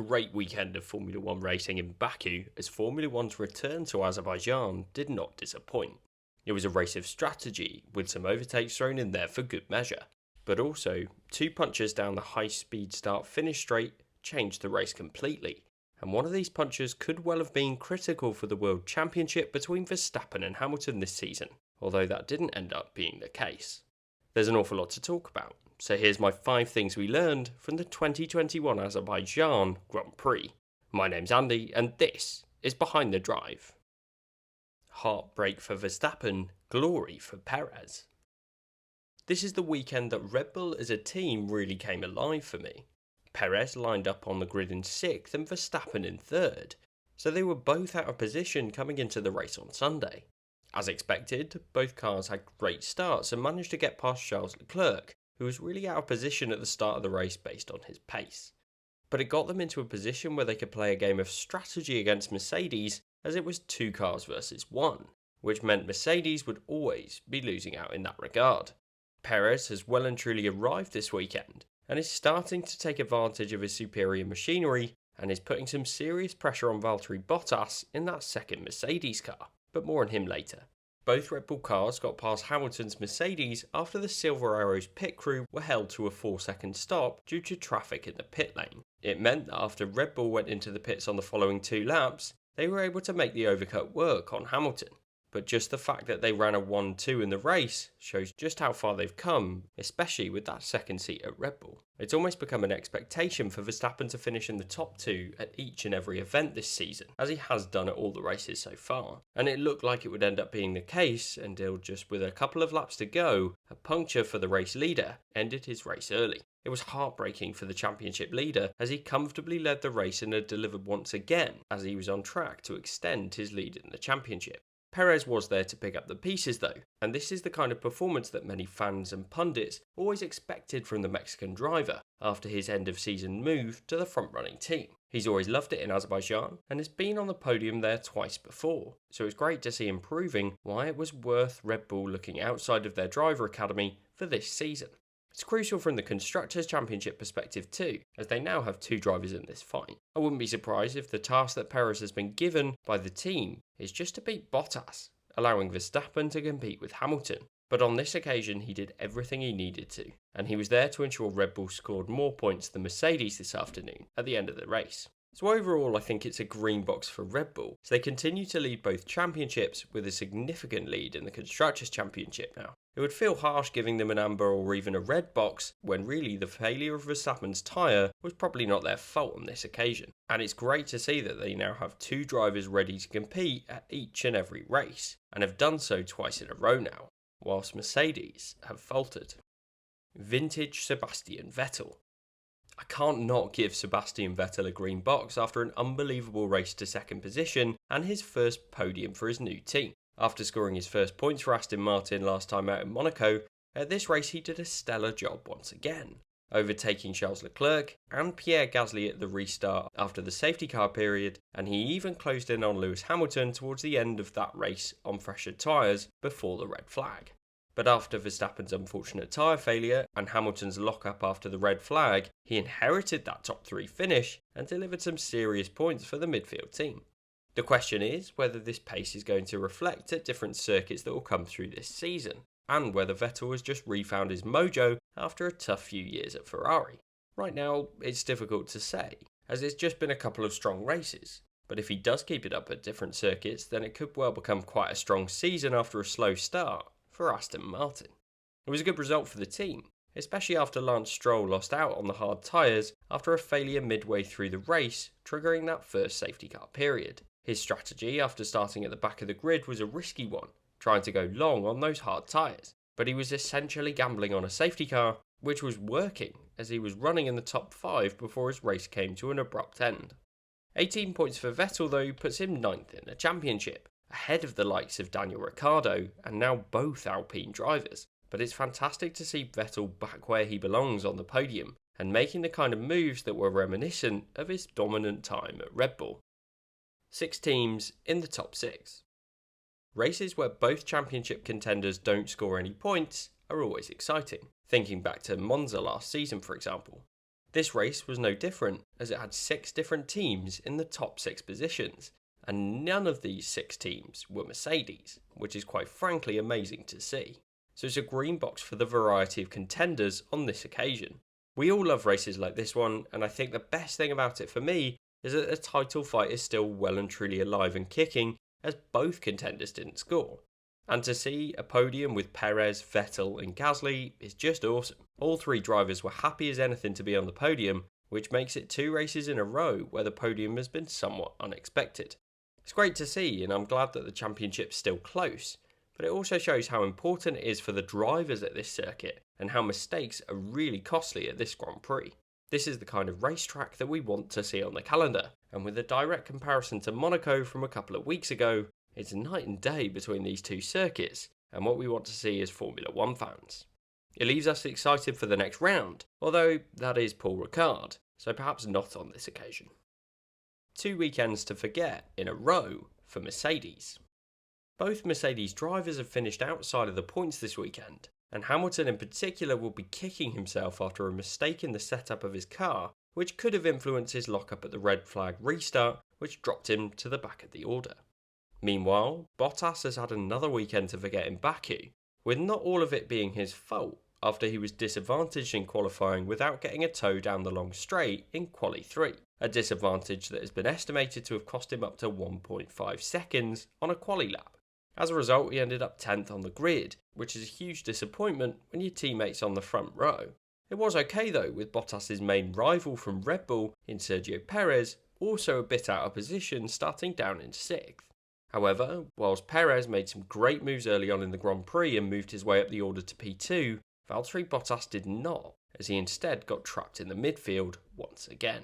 great weekend of Formula 1 racing in Baku as Formula 1's return to Azerbaijan did not disappoint. It was a race of strategy with some overtakes thrown in there for good measure, but also 2 punches down the high-speed start-finish straight changed the race completely, and one of these punches could well have been critical for the World Championship between Verstappen and Hamilton this season, although that didn't end up being the case. There's an awful lot to talk about. So here's my 5 things we learned from the 2021 Azerbaijan Grand Prix. My name's Andy and this is Behind the Drive. Heartbreak for Verstappen, glory for Perez. This is the weekend that Red Bull as a team really came alive for me. Perez lined up on the grid in 6th and Verstappen in 3rd, so they were both out of position coming into the race on Sunday. As expected, both cars had great starts and managed to get past Charles Leclerc, who was really out of position at the start of the race based on his pace. But it got them into a position where they could play a game of strategy against Mercedes, as it was 2 cars versus 1, which meant Mercedes would always be losing out in that regard. Perez has well and truly arrived this weekend, and is starting to take advantage of his superior machinery, and is putting some serious pressure on Valtteri Bottas in that second Mercedes car, but more on him later. Both Red Bull cars got past Hamilton's Mercedes after the Silver Arrows pit crew were held to a 4-second stop due to traffic in the pit lane. It meant that after Red Bull went into the pits on the following 2 laps, they were able to make the overcut work on Hamilton. But just the fact that they ran a 1-2 in the race shows just how far they've come, especially with that second seat at Red Bull. It's almost become an expectation for Verstappen to finish in the top 2 at each and every event this season, as he has done at all the races so far. And it looked like it would end up being the case until, just with a couple of laps to go, a puncture for the race leader ended his race early. It was heartbreaking for the championship leader, as he comfortably led the race and had delivered once again, as he was on track to extend his lead in the championship. Perez was there to pick up the pieces though, and this is the kind of performance that many fans and pundits always expected from the Mexican driver after his end of season move to the front running team. He's always loved it in Azerbaijan and has been on the podium there twice before, so it's great to see him proving why it was worth Red Bull looking outside of their driver academy for this season. It's crucial from the Constructors' Championship perspective too, as they now have 2 drivers in this fight. I wouldn't be surprised if the task that Perez has been given by the team is just to beat Bottas, allowing Verstappen to compete with Hamilton. But on this occasion he did everything he needed to, and he was there to ensure Red Bull scored more points than Mercedes this afternoon at the end of the race. So overall I think it's a green box for Red Bull, as they continue to lead both championships with a significant lead in the Constructors' Championship now. It would feel harsh giving them an amber or even a red box when really the failure of Verstappen's tyre was probably not their fault on this occasion. And it's great to see that they now have 2 drivers ready to compete at each and every race, and have done so twice in a row now, whilst Mercedes have faltered. Vintage Sebastian Vettel. I can't not give Sebastian Vettel a green box after an unbelievable race to second position and his first podium for his new team. After scoring his first points for Aston Martin last time out in Monaco, at this race he did a stellar job once again, overtaking Charles Leclerc and Pierre Gasly at the restart after the safety car period, and he even closed in on Lewis Hamilton towards the end of that race on fresher tyres before the red flag. But after Verstappen's unfortunate tyre failure and Hamilton's lock-up after the red flag, he inherited that top 3 finish and delivered some serious points for the midfield team. The question is whether this pace is going to reflect at different circuits that will come through this season, and whether Vettel has just refound his mojo after a tough few years at Ferrari. Right now, it's difficult to say, as it's just been a couple of strong races, but if he does keep it up at different circuits, then it could well become quite a strong season after a slow start for Aston Martin. It was a good result for the team, especially after Lance Stroll lost out on the hard tyres after a failure midway through the race, triggering that first safety car period. His strategy after starting at the back of the grid was a risky one, trying to go long on those hard tyres, but he was essentially gambling on a safety car, which was working as he was running in the top 5 before his race came to an abrupt end. 18 points for Vettel though puts him 9th in the championship, ahead of the likes of Daniel Ricciardo and now both Alpine drivers. But it's fantastic to see Vettel back where he belongs on the podium and making the kind of moves that were reminiscent of his dominant time at Red Bull. 6 teams in the top 6. Races where both championship contenders don't score any points are always exciting, thinking back to Monza last season for example. This race was no different, as it had 6 different teams in the top 6 positions, and none of these 6 teams were Mercedes, which is quite frankly amazing to see. So it's a green box for the variety of contenders on this occasion. We all love races like this one, and I think the best thing about it for me is that the title fight is still well and truly alive and kicking, as both contenders didn't score. And to see a podium with Perez, Vettel and Gasly is just awesome. All 3 drivers were happy as anything to be on the podium, which makes it 2 races in a row where the podium has been somewhat unexpected. It's great to see, and I'm glad that the championship's still close, but it also shows how important it is for the drivers at this circuit and how mistakes are really costly at this Grand Prix. This is the kind of racetrack that we want to see on the calendar, and with a direct comparison to Monaco from a couple of weeks ago, it's night and day between these 2 circuits, and what we want to see as Formula 1 fans. It leaves us excited for the next round, although that is Paul Ricard, so perhaps not on this occasion. 2 weekends to forget in a row for Mercedes. Both Mercedes drivers have finished outside of the points this weekend, and Hamilton in particular will be kicking himself after a mistake in the setup of his car, which could have influenced his lockup at the red flag restart, which dropped him to the back of the order. Meanwhile, Bottas has had another weekend to forget in Baku, with not all of it being his fault after he was disadvantaged in qualifying without getting a tow down the long straight in Quali 3, a disadvantage that has been estimated to have cost him up to 1.5 seconds on a quali lap. As a result, he ended up 10th on the grid, which is a huge disappointment when your teammate's on the front row. It was okay though, with Bottas' main rival from Red Bull in Sergio Perez also a bit out of position, starting down in 6th. However, whilst Perez made some great moves early on in the Grand Prix and moved his way up the order to P2, Valtteri Bottas did not, as he instead got trapped in the midfield once again.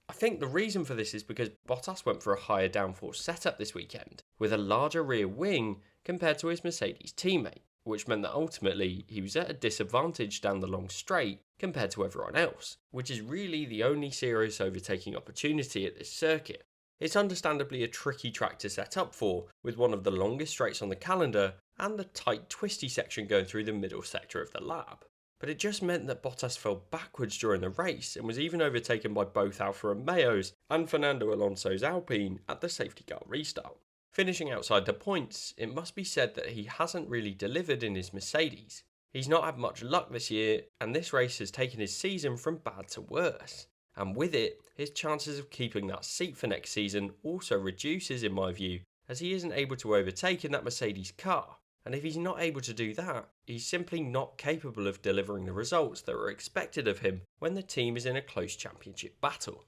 I think the reason for this is because Bottas went for a higher downforce setup this weekend, with a larger rear wing compared to his Mercedes teammate, which meant that ultimately he was at a disadvantage down the long straight compared to everyone else, which is really the only serious overtaking opportunity at this circuit. It's understandably a tricky track to set up for, with one of the longest straights on the calendar and the tight twisty section going through the middle sector of the lap. But it just meant that Bottas fell backwards during the race and was even overtaken by both Alfa Romeo's and Fernando Alonso's Alpine at the safety car restart. Finishing outside the points, it must be said that he hasn't really delivered in his Mercedes. He's not had much luck this year, and this race has taken his season from bad to worse. And with it, his chances of keeping that seat for next season also reduces in my view, as he isn't able to overtake in that Mercedes car. And if he's not able to do that, he's simply not capable of delivering the results that are expected of him when the team is in a close championship battle.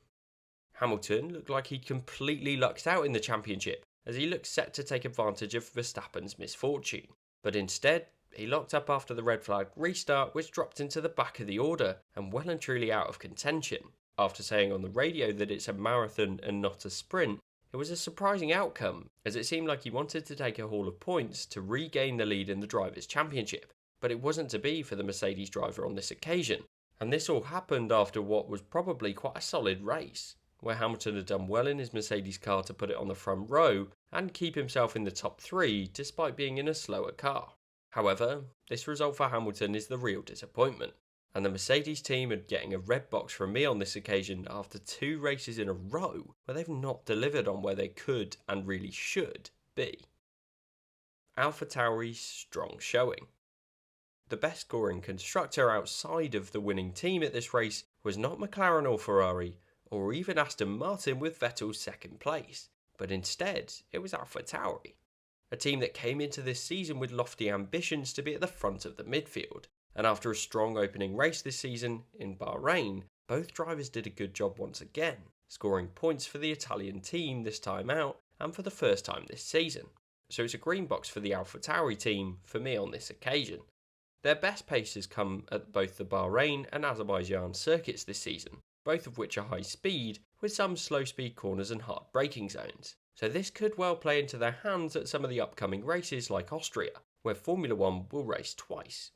Hamilton looked like he'd completely lucked out in the championship, as he looked set to take advantage of Verstappen's misfortune. But instead, he locked up after the red flag restart, which dropped into the back of the order and well and truly out of contention. After saying on the radio that it's a marathon and not a sprint, it was a surprising outcome, as it seemed like he wanted to take a haul of points to regain the lead in the Drivers' Championship, but it wasn't to be for the Mercedes driver on this occasion, and this all happened after what was probably quite a solid race, where Hamilton had done well in his Mercedes car to put it on the front row and keep himself in the top 3 despite being in a slower car. However, this result for Hamilton is the real disappointment, and the Mercedes team are getting a red box from me on this occasion after 2 races in a row where they've not delivered on where they could and really should be. AlphaTauri's strong showing. The best scoring constructor outside of the winning team at this race was not McLaren or Ferrari, or even Aston Martin with Vettel's second place, but instead it was AlphaTauri, a team that came into this season with lofty ambitions to be at the front of the midfield. And after a strong opening race this season in Bahrain, both drivers did a good job once again, scoring points for the Italian team this time out and for the first time this season. So it's a green box for the AlphaTauri team for me on this occasion. Their best pace has come at both the Bahrain and Azerbaijan circuits this season, both of which are high speed with some slow speed corners and hard braking zones. So this could well play into their hands at some of the upcoming races like Austria, where Formula 1 will race twice.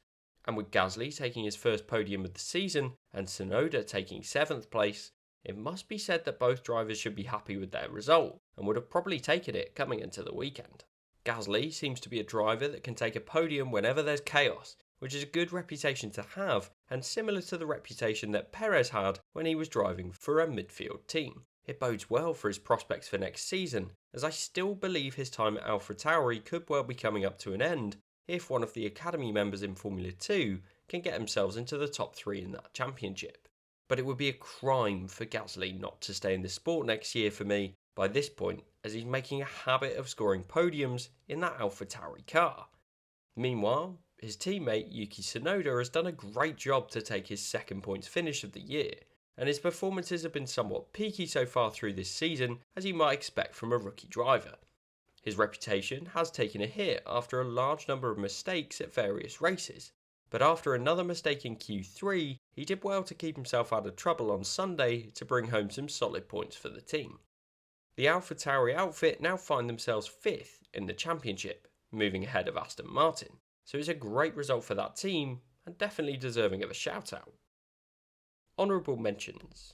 And with Gasly taking his first podium of the season and Tsunoda taking 7th place, it must be said that both drivers should be happy with their result and would have probably taken it coming into the weekend. Gasly seems to be a driver that can take a podium whenever there's chaos, which is a good reputation to have and similar to the reputation that Perez had when he was driving for a midfield team. It bodes well for his prospects for next season, as I still believe his time at AlphaTauri could well be coming up to an end if one of the academy members in Formula 2 can get themselves into the top 3 in that championship. But it would be a crime for Gasly not to stay in the sport next year for me by this point, as he's making a habit of scoring podiums in that AlphaTauri car. Meanwhile, his teammate Yuki Tsunoda has done a great job to take his second points finish of the year, and his performances have been somewhat peaky so far through this season, as you might expect from a rookie driver. His reputation has taken a hit after a large number of mistakes at various races, but after another mistake in Q3, he did well to keep himself out of trouble on Sunday to bring home some solid points for the team. The AlphaTauri outfit now find themselves 5th in the championship, moving ahead of Aston Martin, so it's a great result for that team and definitely deserving of a shout out. Honourable mentions.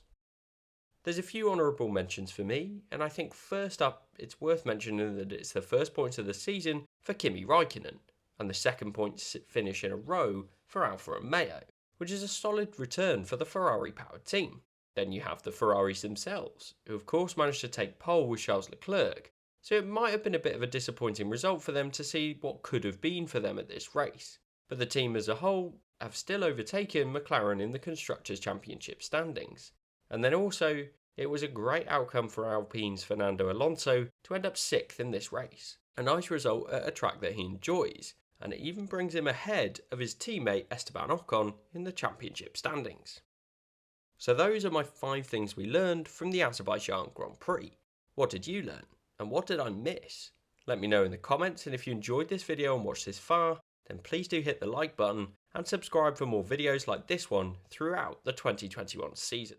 There's a few honourable mentions for me, and I think first up it's worth mentioning that it's the first points of the season for Kimi Räikkönen, and the second points finish in a row for Alfa Romeo, which is a solid return for the Ferrari-powered team. Then you have the Ferraris themselves, who of course managed to take pole with Charles Leclerc, so it might have been a bit of a disappointing result for them to see what could have been for them at this race. But the team as a whole have still overtaken McLaren in the Constructors' Championship standings. And then also, it was a great outcome for Alpine's Fernando Alonso to end up 6th in this race. A nice result at a track that he enjoys, and it even brings him ahead of his teammate Esteban Ocon in the championship standings. So those are my 5 things we learned from the Azerbaijan Grand Prix. What did you learn? And what did I miss? Let me know in the comments, and if you enjoyed this video and watched this far, then please do hit the like button and subscribe for more videos like this one throughout the 2021 season.